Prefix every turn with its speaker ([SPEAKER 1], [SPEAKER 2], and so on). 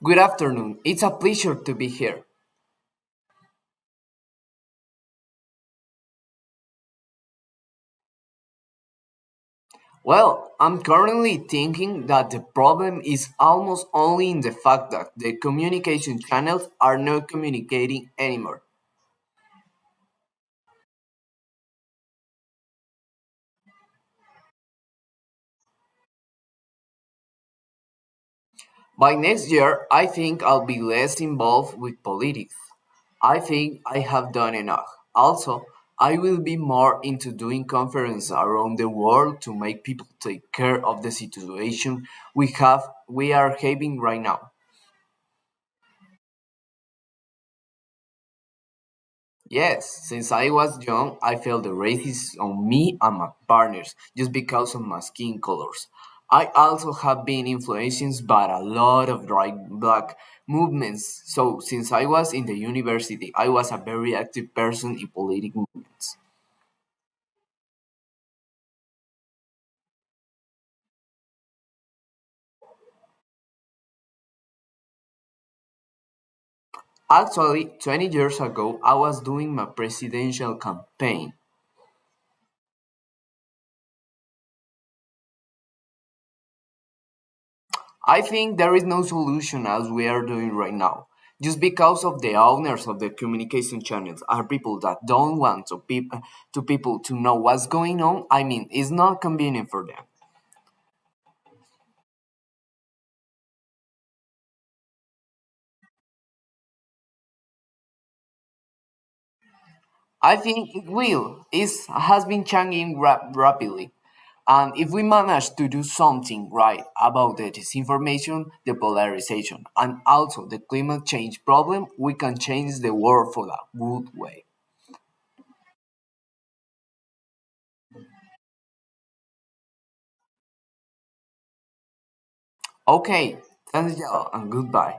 [SPEAKER 1] Good afternoon. It's a pleasure to be here. Well, I'm currently thinking that the problem is almost only in the fact that the communication channels are not communicating anymore. By next year, I think I'll be less involved with politics. I think I have done enough. Also, I will be more into doing conferences around the world to make people take care of the situation we are having right now. Yes, since I was young, I felt the racism on me and my partners just because of my skin colors. I also have been influenced by a lot of right black movements. So since I was in the university, I was a very active person in political movements. Actually, 20 years ago, I was doing my presidential campaign. I think there is no solution as we are doing right now. Just because of the owners of the communication channels are people that don't want to people to know what's going on. I mean, it's not convenient for them. I think it will. It has been changing rapidly. And if we manage to do something right about the disinformation, the polarization, and also the climate change problem, we can change the world for a good way. Okay, thanks y'all and goodbye.